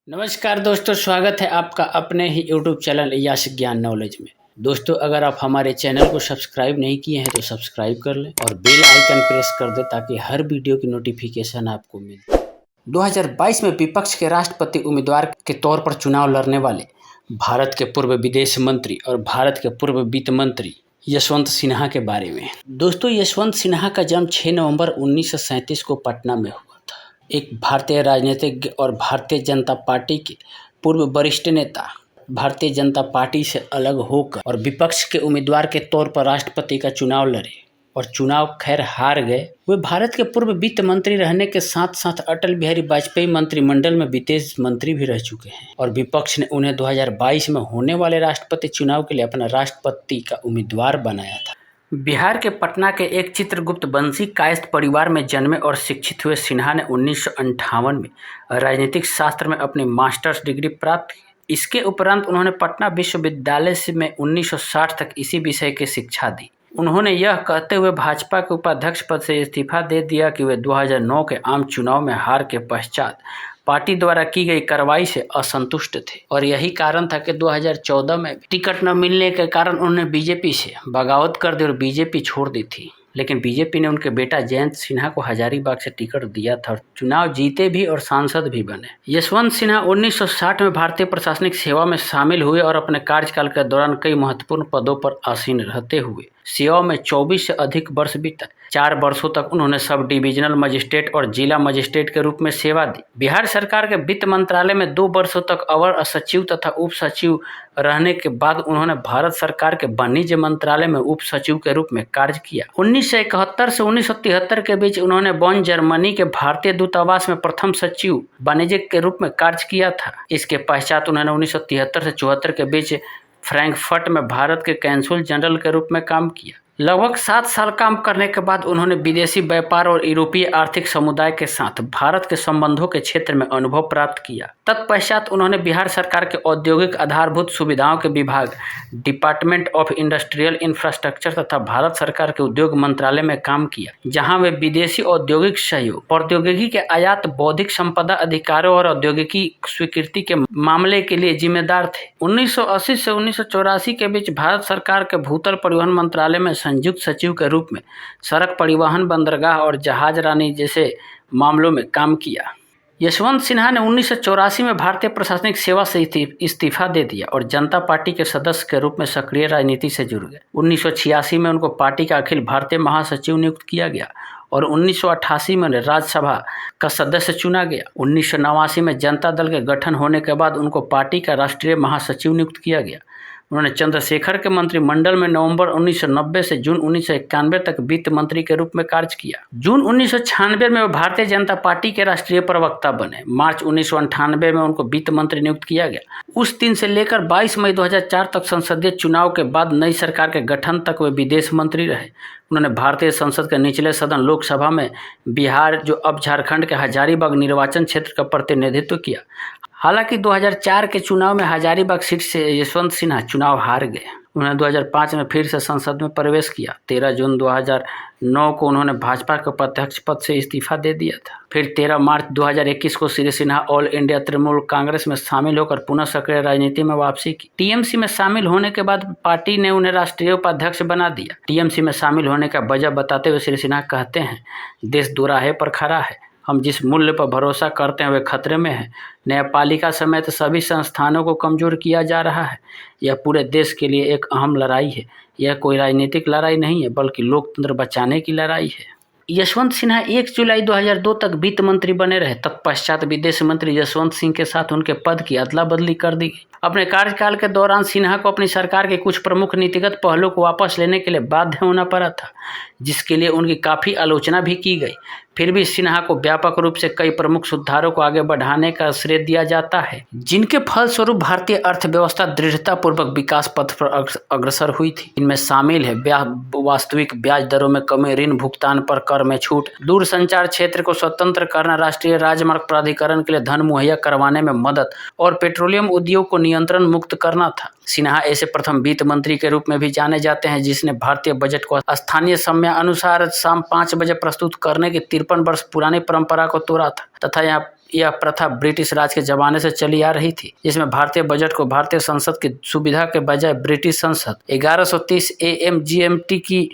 नमस्कार दोस्तों, स्वागत है आपका अपने ही YouTube चैनल यश ज्ञान नॉलेज में। दोस्तों, अगर आप हमारे चैनल को सब्सक्राइब नहीं किए हैं तो सब्सक्राइब कर लें और बेल आइकन प्रेस कर दें ताकि हर वीडियो की नोटिफिकेशन आपको मिले। 2022 में विपक्ष के राष्ट्रपति उम्मीदवार के तौर पर चुनाव लड़ने वाले भारत के पूर्व विदेश मंत्री और भारत के पूर्व वित्त मंत्री यशवंत सिन्हा के बारे में। दोस्तों, यशवंत सिन्हा का जन्म 6 नवंबर 1937 को पटना में हुआ था। एक भारतीय राजनीतिज्ञ और भारतीय जनता पार्टी के पूर्व वरिष्ठ नेता, भारतीय जनता पार्टी से अलग होकर और विपक्ष के उम्मीदवार के तौर पर राष्ट्रपति का चुनाव लड़े और चुनाव खैर हार गए। वे भारत के पूर्व वित्त मंत्री रहने के साथ साथ अटल बिहारी वाजपेयी मंत्रिमंडल में विदेश मंत्री भी रह चुके हैं और विपक्ष ने उन्हें 2022 में होने वाले राष्ट्रपति चुनाव के लिए अपना राष्ट्रपति का उम्मीदवार बनाया था। बिहार के पटना के एक चित्रगुप्त वंशी कायस्थ परिवार में जन्मे और शिक्षित हुए सिन्हा ने 1958 में राजनीतिक शास्त्र में अपनी मास्टर्स डिग्री प्राप्त की। इसके उपरांत उन्होंने पटना विश्वविद्यालय में 1960 तक इसी विषय की शिक्षा दी। उन्होंने यह कहते हुए भाजपा के उपाध्यक्ष पद से इस्तीफा दे दिया कि वे 2009 के आम चुनाव में हार के पश्चात पार्टी द्वारा की गई कार्रवाई से असंतुष्ट थे और यही कारण था कि 2014 में टिकट न मिलने के कारण उन्होंने बीजेपी से बगावत कर दी और बीजेपी छोड़ दी थी। लेकिन बीजेपी ने उनके बेटा जयंत सिन्हा को हजारीबाग से टिकट दिया था और चुनाव जीते भी और सांसद भी बने। यशवंत सिन्हा 1960 में भारतीय प्रशासनिक सेवा में शामिल हुए और अपने कार्यकाल के दौरान कई महत्वपूर्ण पदों पर आसीन रहते हुए सेवा में 24 से अधिक वर्ष बीता। 4 वर्षों तक उन्होंने सब डिविजनल मजिस्ट्रेट और जिला मजिस्ट्रेट के रूप में सेवा दी। बिहार सरकार के वित्त मंत्रालय में 2 वर्षों तक अवर सचिव तथा उप सचिव रहने के बाद उन्होंने भारत सरकार के वाणिज्य मंत्रालय में उप सचिव के रूप में कार्य किया। 1971 से 1973 के बीच उन्होंने बॉन जर्मनी के भारतीय दूतावास में प्रथम सचिव वाणिज्य के रूप में कार्य किया था। इसके पश्चात उन्होंने 1973 से 74 के बीच फ्रैंकफर्ट में भारत के कौंसल जनरल के रूप में काम किया। लगभग 7 साल काम करने के बाद उन्होंने विदेशी व्यापार और यूरोपीय आर्थिक समुदाय के साथ भारत के संबंधों के क्षेत्र में अनुभव प्राप्त किया। तत्पश्चात उन्होंने बिहार सरकार के औद्योगिक आधारभूत सुविधाओं के विभाग, डिपार्टमेंट ऑफ इंडस्ट्रियल इंफ्रास्ट्रक्चर तथा भारत सरकार के उद्योग मंत्रालय में काम किया, जहां वे विदेशी औद्योगिक सहयोग, प्रौद्योगिकी के आयात, बौद्धिक संपदा अधिकारों और औद्योगिकी स्वीकृति के मामले के लिए जिम्मेदार थे। 1980 से 1984 के बीच भारत सरकार के भूतल परिवहन मंत्रालय में संयुक्त सचिव के रूप में सड़क परिवहन, बंदरगाह और जहाज रानी जैसे मामलों में काम किया। यशवंत सिन्हा ने 1984 में भारतीय प्रशासनिक सेवा से इस्तीफा दे दिया और जनता पार्टी के सदस्य के रूप में सक्रिय राजनीति से जुड़ गए। 1986 में उनको पार्टी का अखिल भारतीय महासचिव नियुक्त किया गया और 1988 में राज्यसभा का सदस्य चुना गया। 1989 में जनता दल के गठन होने के बाद उनको पार्टी का राष्ट्रीय महासचिव नियुक्त किया गया। उन्होंने चंद्रशेखर के मंत्रिमंडल में नवंबर 1990 से जून 1991 तक वित्त मंत्री के रूप में कार्य किया। जून 1996 में वो भारतीय जनता पार्टी के राष्ट्रीय प्रवक्ता बने। मार्च 1998 में उनको वित्त मंत्री नियुक्त किया गया। उस दिन से लेकर 22 मई 2004 तक संसदीय चुनाव के बाद नई सरकार के गठन तक वे विदेश मंत्री रहे। उन्होंने भारतीय संसद के निचले सदन लोकसभा में बिहार, जो अब झारखंड के हजारीबाग निर्वाचन क्षेत्र का प्रतिनिधित्व किया। हालांकि 2004 के चुनाव में हजारीबाग सीट से यशवंत सिन्हा चुनाव हार गए। उन्होंने 2005 में फिर से संसद में प्रवेश किया। 13 जून 2009 को उन्होंने भाजपा के उपाध्यक्ष पद से इस्तीफा दे दिया था। फिर 13 मार्च 2021 को श्री सिन्हा ऑल इंडिया तृणमूल कांग्रेस में शामिल होकर पुनः सक्रिय राजनीति में वापसी की। टीएमसी में शामिल होने के बाद पार्टी ने उन्हें राष्ट्रीय उपाध्यक्ष बना दिया। टीएमसी में शामिल होने का वजह बताते हुए श्री सिन्हा कहते हैं, देश दोराहे पर खड़ा है। हम जिस मूल्य पर भरोसा करते हैं वे खतरे में है। न्यायपालिका समेत सभी संस्थानों को कमजोर किया जा रहा है। यह पूरे देश के लिए एक अहम लड़ाई है। यह कोई राजनीतिक लड़ाई नहीं है, बल्कि लोकतंत्र बचाने की लड़ाई है। यशवंत सिन्हा 1 जुलाई 2002 तक वित्त मंत्री बने रहे। तत्पश्चात विदेश मंत्री जसवंत सिंह के साथ उनके पद की अदला बदली कर दी गई। अपने कार्यकाल के दौरान सिन्हा को अपनी सरकार के कुछ प्रमुख नीतिगत पहलों को वापस लेने के लिए बाध्य होना पड़ा था, जिसके लिए उनकी काफ़ी आलोचना भी की गई। फिर भी सिन्हा को व्यापक रूप से कई प्रमुख सुधारों को आगे बढ़ाने का श्रेय दिया जाता है, जिनके फलस्वरूप भारतीय अर्थव्यवस्था दृढ़तापूर्वक विकास पथ पर अग्रसर हुई थी। इनमें शामिल है वास्तविक ब्याज दरों में कमी, ऋण भुगतान पर कर में छूट, दूरसंचार क्षेत्र को स्वतंत्र करना, राष्ट्रीय राजमार्ग प्राधिकरण के लिए धन मुहैया करवाने में मदद और पेट्रोलियम उद्योग को नियंत्रण मुक्त करना था। सिन्हा ऐसे प्रथम वित्त मंत्री के रूप में भी जाने जाते हैं जिसने भारतीय बजट को स्थानीय समय अनुसार शाम 5 बजे प्रस्तुत करने की 53 वर्ष पुरानी परंपरा को तोड़ा था तथा यह प्रथा ब्रिटिश राज के जमाने से चली आ रही थी, जिसमें भारतीय बजट को भारतीय संसद की सुविधा के बजाय ब्रिटिश संसद 1130 AM GMT की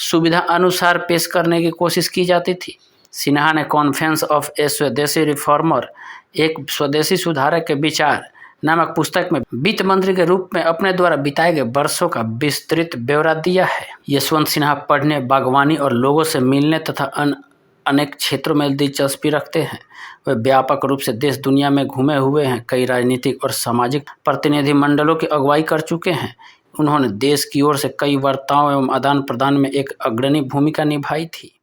सुविधा अनुसार पेश करने की कोशिश की जाती थी। सिन्हा ने कॉन्फ्रेंस ऑफ ए स्वदेशी रिफॉर्मर, एक स्वदेशी सुधारक के विचार नामक पुस्तक में वित्त मंत्री के रूप में अपने द्वारा बिताए गए वर्षों का विस्तृत ब्यौरा दिया है। यशवंत सिन्हा पढ़ने, बागवानी और लोगों से मिलने तथा अनेक क्षेत्रों में दिलचस्पी रखते हैं। वे व्यापक रूप से देश दुनिया में घूमे हुए हैं, कई राजनीतिक और सामाजिक प्रतिनिधि मंडलों की अगुवाई कर चुके हैं। उन्होंने देश की ओर से कई वार्ताओं एवं आदान प्रदान में एक अग्रणी भूमिका निभाई थी।